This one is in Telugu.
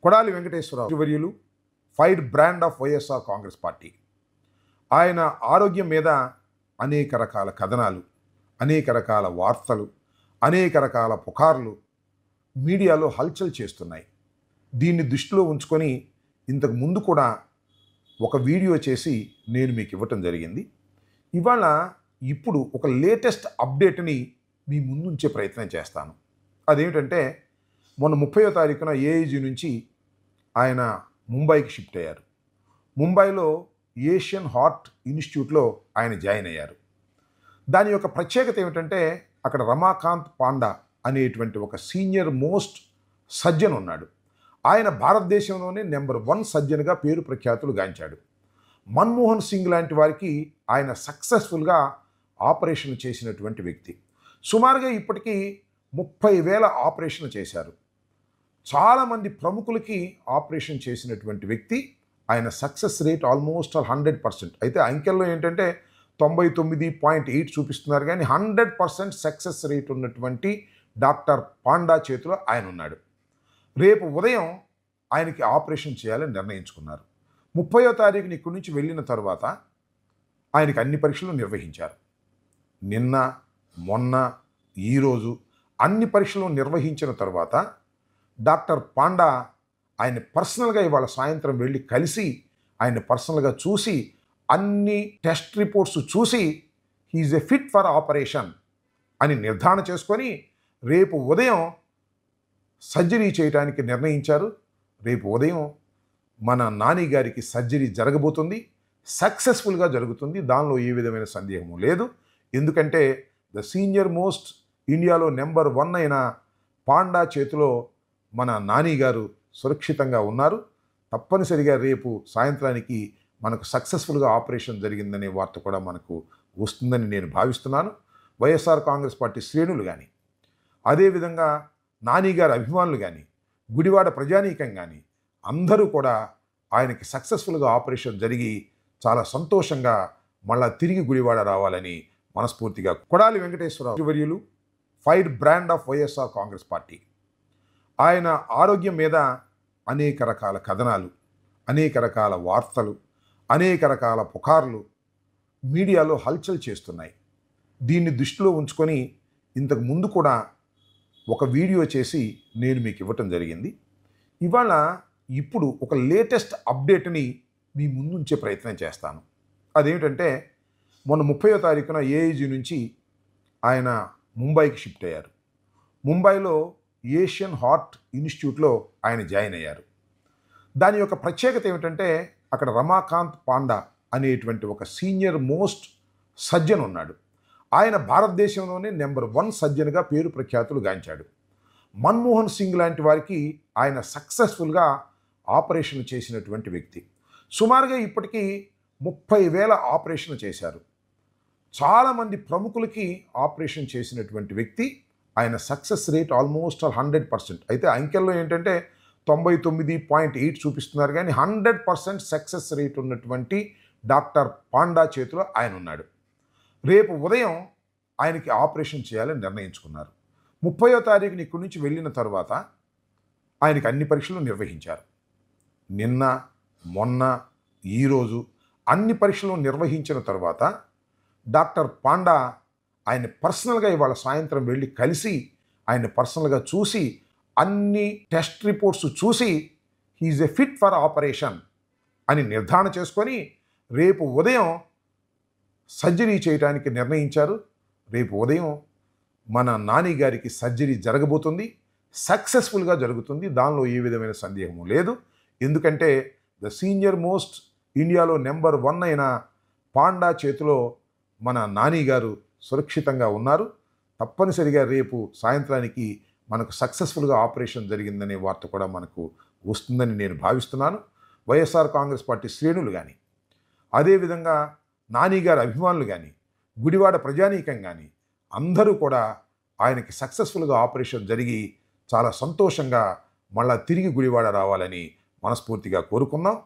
కొడాలి వెంకటేశ్వరరావు వర్యులు fire brand of YSR Congress party. ఆయన ఆరోగ్యం మీద అనేక రకాల కథనాలు, అనేక రకాల వార్తలు, అనేక రకాల పుకార్లు మీడియాలో హల్చల్ చేస్తున్నాయి. దీన్ని దృష్టిలో ఉంచుకొని ఇంతకు ముందు కూడా ఒక వీడియో చేసి నేను మీకు ఇవ్వటం జరిగింది. ఇవాళ ఇప్పుడు ఒక లేటెస్ట్ అప్డేట్ని మీ ముందు ఉంచే ప్రయత్నం చేస్తాను. అదేమిటంటే మొన్న 30వ తారీఖున ఏఐజీ నుంచి ఆయన ముంబైకి షిఫ్ట్ అయ్యారు. ముంబైలో ఏషియన్ హార్ట్ ఇన్స్టిట్యూట్లో ఆయన జాయిన్ అయ్యారు. దాని యొక్క ప్రత్యేకత ఏమిటంటే అక్కడ రమాకాంత్ పాండా అనేటువంటి ఒక సీనియర్ మోస్ట్ సర్జన్ ఉన్నాడు. ఆయన భారతదేశంలోనే నెంబర్ 1 సర్జన్గా పేరు ప్రఖ్యాతులు గాంచాడు. మన్మోహన్ సింగ్ లాంటి వారికి ఆయన సక్సెస్ఫుల్గా ఆపరేషన్ చేసినటువంటి వ్యక్తి. సుమారుగా ఇప్పటికీ 30,000 ఆపరేషన్ చేశారు. చాలామంది ప్రముఖులకి ఆపరేషన్ చేసినటువంటి వ్యక్తి. ఆయన సక్సెస్ రేట్ ఆల్మోస్ట్ 100%. అయితే అంకెల్లో ఏంటంటే 99.8 చూపిస్తున్నారు, కానీ 100% సక్సెస్ రేట్ ఉన్నటువంటి డాక్టర్ పాండా చేతిలో ఆయన ఉన్నాడు. రేపు ఉదయం ఆయనకి ఆపరేషన్ చేయాలని నిర్ణయించుకున్నారు. 30వ తారీఖున ఇక్కడి నుంచి వెళ్ళిన తర్వాత ఆయనకి అన్ని పరీక్షలు నిర్వహించారు. నిన్న, మొన్న, ఈరోజు అన్ని పరీక్షలు నిర్వహించిన తర్వాత డాక్టర్ పాండా ఆయన పర్సనల్గా ఇవాళ సాయంత్రం వెళ్ళి కలిసి ఆయన పర్సనల్గా చూసి అన్ని టెస్ట్ రిపోర్ట్స్ చూసి he is a fit for operation అని నిర్ధారణ చేసుకొని రేపు ఉదయం సర్జరీ చేయడానికి నిర్ణయించారు. రేపు ఉదయం మన నాని గారికి సర్జరీ జరగబోతుంది. సక్సెస్ఫుల్గా జరుగుతుంది, దానిలో ఏ విధమైన సందేహము లేదు. ఎందుకంటే ద సీనియర్ మోస్ట్ ఇండియాలో నెంబర్ 1 అయిన పాండా చేతిలో మన నాని గారు సురక్షితంగా ఉన్నారు. తప్పనిసరిగా రేపు సాయంత్రానికి మనకు సక్సెస్ఫుల్గా ఆపరేషన్ జరిగిందనే వార్త కూడా మనకు వస్తుందని నేను భావిస్తున్నాను. వైఎస్ఆర్ కాంగ్రెస్ పార్టీ శ్రేణులు కానీ, అదేవిధంగా నాని గారి అభిమానులు కానీ, గుడివాడ ప్రజానీకం కానీ అందరూ కూడా ఆయనకి సక్సెస్ఫుల్గా ఆపరేషన్ జరిగి చాలా సంతోషంగా మళ్ళా తిరిగి గుడివాడ రావాలని మనస్ఫూర్తిగా కొడాలి వెంకటేశ్వరరావు వర్యులు fire brand of YSR Congress party. ఆయన ఆరోగ్యం మీద అనేక రకాల కథనాలు, అనేక రకాల వార్తలు, అనేక రకాల పుకార్లు మీడియాలో హల్చల్ చేస్తున్నాయి. దీన్ని దృష్టిలో ఉంచుకొని ఇంతకు ముందు కూడా ఒక వీడియో చేసి నేను మీకు ఇవ్వటం జరిగింది. ఇవాళ ఇప్పుడు ఒక లేటెస్ట్ అప్డేట్ని మీ ముందు ఉంచే ప్రయత్నం చేస్తాను. అదేమిటంటే మొన్న 30వ తారీఖున ఏఐజీ నుంచి ఆయన ముంబైకి షిఫ్ట్ అయ్యారు. ముంబైలో ఏషియన్ హార్ట్ ఇన్స్టిట్యూట్లో ఆయన జాయిన్ అయ్యారు. దాని యొక్క ప్రత్యేకత ఏమిటంటే అక్కడ రమాకాంత్ పాండా అనేటువంటి ఒక సీనియర్ మోస్ట్ సర్జన్ ఉన్నాడు. ఆయన భారతదేశంలోనే నెంబర్ 1 సర్జన్గా పేరు ప్రఖ్యాతులు గాంచాడు. మన్మోహన్ సింగ్ లాంటి వారికి ఆయన సక్సెస్ఫుల్గా ఆపరేషన్ చేసినటువంటి వ్యక్తి. సుమారుగా ఇప్పటికీ 30,000 ఆపరేషన్ చేశారు. చాలామంది ప్రముఖులకి ఆపరేషన్ చేసినటువంటి వ్యక్తి. ఆయన సక్సెస్ రేట్ ఆల్మోస్ట్ 100%. అయితే అంకెల్లో ఏంటంటే 99.8 చూపిస్తున్నారు, కానీ 100% సక్సెస్ రేట్ ఉన్నటువంటి డాక్టర్ పాండా చేతిలో ఆయన ఉన్నాడు. రేపు ఉదయం ఆయనకి ఆపరేషన్ చేయాలని నిర్ణయించుకున్నారు. 30వ తారీఖున ఇక్కడి నుంచి వెళ్ళిన తర్వాత ఆయనకి అన్ని పరీక్షలు నిర్వహించారు. నిన్న, మొన్న, ఈరోజు అన్ని పరీక్షలు నిర్వహించిన తర్వాత డాక్టర్ పాండా ఆయన పర్సనల్గా ఇవాళ సాయంత్రం వెళ్ళి కలిసి ఆయన పర్సనల్గా చూసి అన్ని టెస్ట్ రిపోర్ట్స్ చూసి he is a fit for operation అని నిర్ధారణ చేసుకొని రేపు ఉదయం సర్జరీ చేయడానికి నిర్ణయించారు. రేపు ఉదయం మన నాని గారికి సర్జరీ జరగబోతుంది. సక్సెస్ఫుల్గా జరుగుతుంది, దానిలో ఏ విధమైన సందేహము లేదు. ఎందుకంటే ద సీనియర్ మోస్ట్ ఇండియాలో నెంబర్ 1 అయిన పాండా చేతిలో మన నాని గారు సురక్షితంగా ఉన్నారు. తప్పనిసరిగా రేపు సాయంత్రానికి మనకు సక్సెస్ఫుల్గా ఆపరేషన్ జరిగిందనే వార్త కూడా మనకు వస్తుందని నేను భావిస్తున్నాను. వైఎస్ఆర్ కాంగ్రెస్ పార్టీ శ్రేణులు కానీ, అదేవిధంగా నాని గారి అభిమానులు కానీ, గుడివాడ ప్రజానీకం కానీ అందరూ కూడా ఆయనకి సక్సెస్ఫుల్గా ఆపరేషన్ జరిగి చాలా సంతోషంగా మళ్ళా తిరిగి గుడివాడ రావాలని మనస్ఫూర్తిగా కోరుకున్నాం.